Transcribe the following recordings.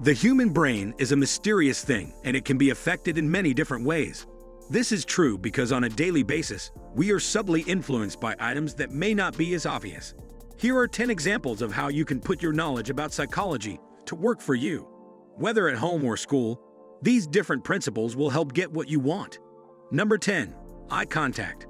The human brain is a mysterious thing, and it can be affected in many different ways. This is true because on a daily basis, we are subtly influenced by items that may not be as obvious. Here are 10 examples of how you can put your knowledge about psychology to work for you. Whether at home or school, these different principles will help get what you want. Number 10. Eye contact.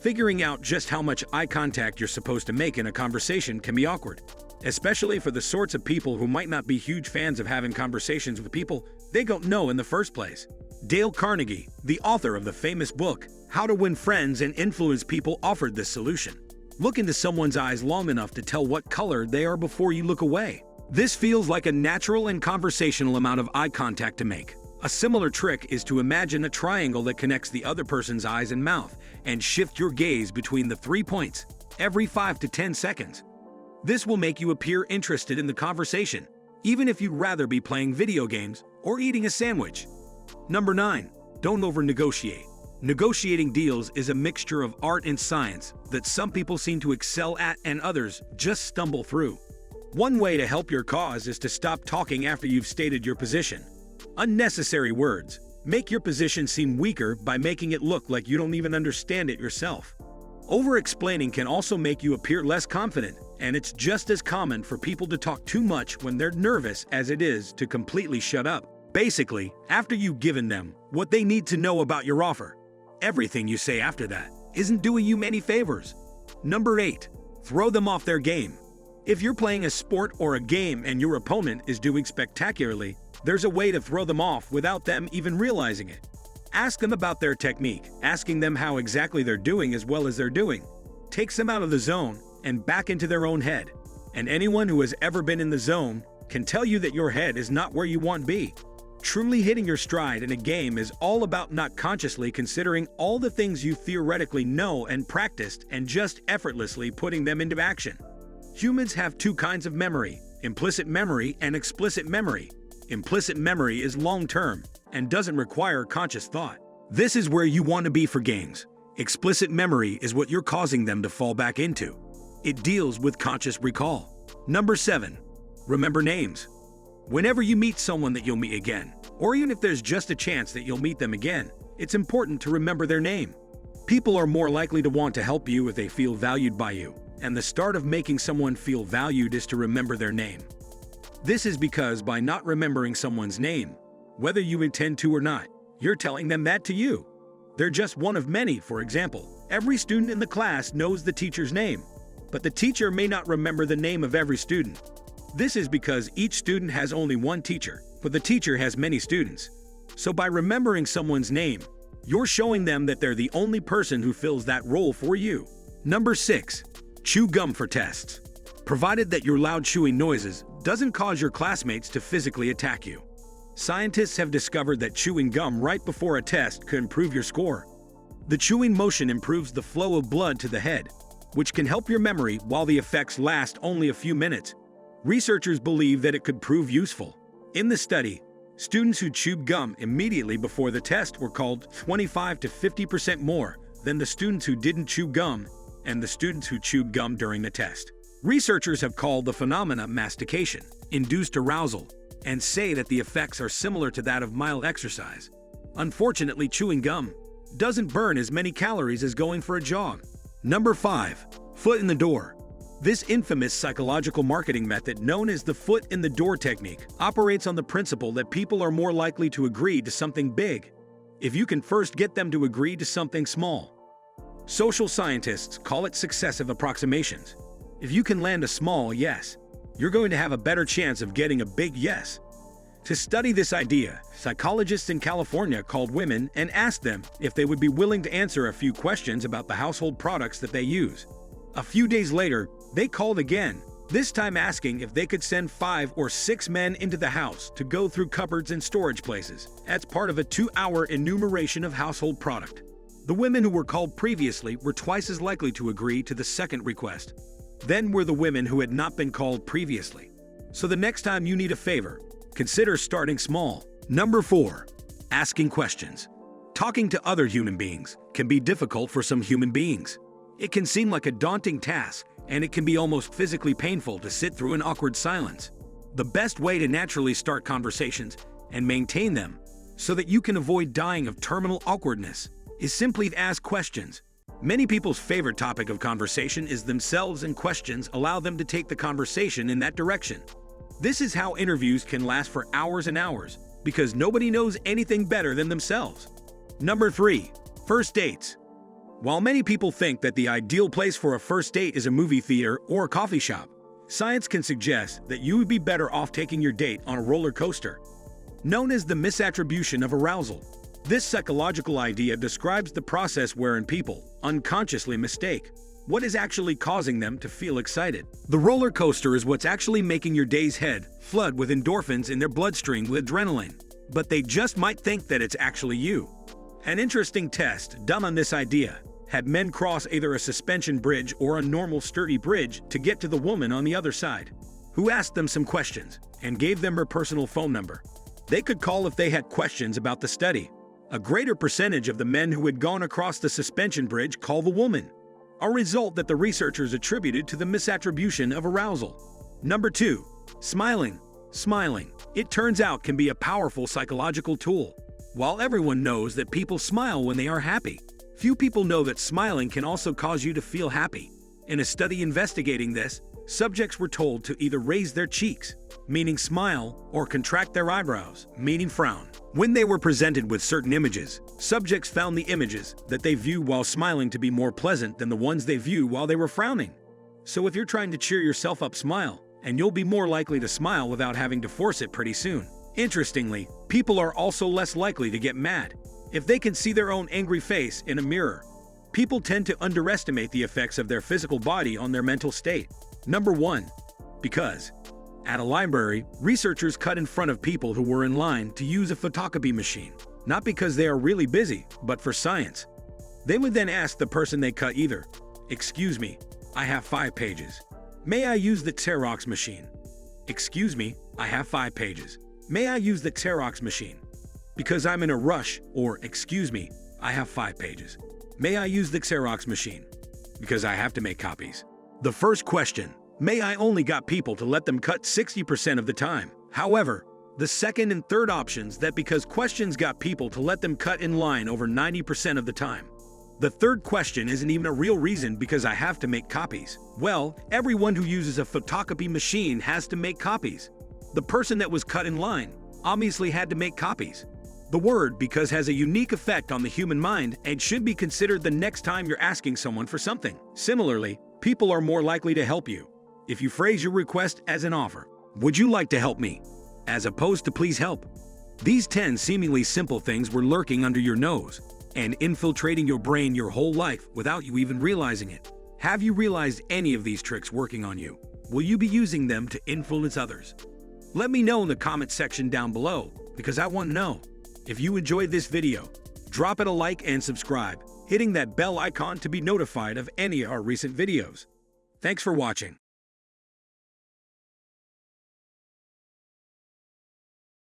Figuring out just how much eye contact you're supposed to make in a conversation can be awkward, especially for the sorts of people who might not be huge fans of having conversations with people they don't know in the first place. Dale Carnegie, the author of the famous book, How to Win Friends and Influence People, offered this solution. Look into someone's eyes long enough to tell what color they are before you look away. This feels like a natural and conversational amount of eye contact to make. A similar trick is to imagine a triangle that connects the other person's eyes and mouth and shift your gaze between the 3 points every 5 to 10 seconds. This will make you appear interested in the conversation, even if you'd rather be playing video games or eating a sandwich. Number 9. Don't over-negotiate. Negotiating deals is a mixture of art and science that some people seem to excel at and others just stumble through. One way to help your cause is to stop talking after you've stated your position. Unnecessary words make your position seem weaker by making it look like you don't even understand it yourself. Over-explaining can also make you appear less confident, and it's just as common for people to talk too much when they're nervous as it is to completely shut up. Basically, after you've given them what they need to know about your offer, everything you say after that isn't doing you many favors. Number 8. Throw them off their game. If you're playing a sport or a game and your opponent is doing spectacularly, there's a way to throw them off without them even realizing it. Ask them about their technique. Asking them how exactly they're doing as well as they're doing takes them out of the zone and back into their own head. And anyone who has ever been in the zone can tell you that your head is not where you want to be. Truly hitting your stride in a game is all about not consciously considering all the things you theoretically know and practiced and just effortlessly putting them into action. Humans have two kinds of memory: implicit memory and explicit memory. Implicit memory is long-term and doesn't require conscious thought. This is where you want to be for games. Explicit memory is what you're causing them to fall back into. It deals with conscious recall. Number 7. Remember names. Whenever you meet someone that you'll meet again, or even if there's just a chance that you'll meet them again, it's important to remember their name. People are more likely to want to help you if they feel valued by you, and the start of making someone feel valued is to remember their name. This is because by not remembering someone's name, whether you intend to or not, you're telling them that to you. They're just one of many. For example, every student in the class knows the teacher's name, but the teacher may not remember the name of every student. This is because each student has only one teacher, but the teacher has many students. So by remembering someone's name, you're showing them that they're the only person who fills that role for you. Number 6. Chew gum for tests. Provided that your loud chewing noises doesn't cause your classmates to physically attack you. Scientists have discovered that chewing gum right before a test could improve your score. The chewing motion improves the flow of blood to the head, which can help your memory while the effects last only a few minutes. Researchers believe that it could prove useful. In the study, students who chewed gum immediately before the test were called 25 to 50% more than the students who didn't chew gum and the students who chewed gum during the test. Researchers have called the phenomena mastication induced arousal and say that the effects are similar to that of mild exercise. Unfortunately, chewing gum doesn't burn as many calories as going for a jog. Number 5. Foot in the door. This infamous psychological marketing method known as the foot in the door technique operates on the principle that people are more likely to agree to something big if you can first get them to agree to something small. Social scientists call it successive approximations. If you can land a small yes, you're going to have a better chance of getting a big yes. To study this idea, psychologists in California called women and asked them if they would be willing to answer a few questions about the household products that they use. A few days later, they called again, this time asking if they could send 5 or 6 men into the house to go through cupboards and storage places as part of a 2-hour enumeration of household product. The women who were called previously were twice as likely to agree to the second request. Then were the women who had not been called previously. So the next time you need a favor, consider starting small. Number 4. Asking questions. Talking to other human beings can be difficult for some human beings. It can seem like a daunting task, and it can be almost physically painful to sit through an awkward silence. The best way to naturally start conversations and maintain them so that you can avoid dying of terminal awkwardness is simply to ask questions. Many people's favorite topic of conversation is themselves, and questions allow them to take the conversation in that direction. This is how interviews can last for hours and hours, because nobody knows anything better than themselves. Number 3. First dates. While many people think that the ideal place for a first date is a movie theater or a coffee shop, science can suggest that you would be better off taking your date on a roller coaster. Known as the misattribution of arousal, this psychological idea describes the process wherein people unconsciously mistake what is actually causing them to feel excited. The roller coaster is what's actually making your day's head flood with endorphins in their bloodstream with adrenaline, but they just might think that it's actually you. An interesting test done on this idea had men cross either a suspension bridge or a normal sturdy bridge to get to the woman on the other side, who asked them some questions and gave them her personal phone number. They could call if they had questions about the study. A greater percentage of the men who had gone across the suspension bridge called the woman, a result that the researchers attributed to the misattribution of arousal. Number 2. Smiling. Smiling, it turns out, can be a powerful psychological tool. While everyone knows that people smile when they are happy, few people know that smiling can also cause you to feel happy. In a study investigating this, subjects were told to either raise their cheeks, meaning smile, or contract their eyebrows, meaning frown. When they were presented with certain images, subjects found the images that they view while smiling to be more pleasant than the ones they view while they were frowning. So if you're trying to cheer yourself up, smile, and you'll be more likely to smile without having to force it pretty soon. Interestingly, people are also less likely to get mad if they can see their own angry face in a mirror. People tend to underestimate the effects of their physical body on their mental state. Number 1. Because. At a library, researchers cut in front of people who were in line to use a photocopy machine, not because they are really busy, but for science. They would then ask the person they cut either, "Excuse me, I have 5 pages. May I use the Xerox machine?" "Excuse me, I have 5 pages. May I use the Xerox machine? Because I'm in a rush," or "Excuse me, I have 5 pages. May I use the Xerox machine? Because I have to make copies." The first question, "May I," only got people to let them cut 60% of the time. However, the second and third options, that because questions, got people to let them cut in line over 90% of the time. The third question isn't even a real reason, "because I have to make copies." Well, everyone who uses a photocopy machine has to make copies. The person that was cut in line obviously had to make copies. The word "because" has a unique effect on the human mind and should be considered the next time you're asking someone for something. Similarly, people are more likely to help you if you phrase your request as an offer. "Would you like to help me?" as opposed to "please help." These 10 seemingly simple things were lurking under your nose and infiltrating your brain your whole life without you even realizing it. Have you realized any of these tricks working on you? Will you be using them to influence others? Let me know in the comment section down below, because I want to know. If you enjoyed this video, drop it a like and subscribe, hitting that bell icon to be notified of any of our recent videos. Thanks for watching.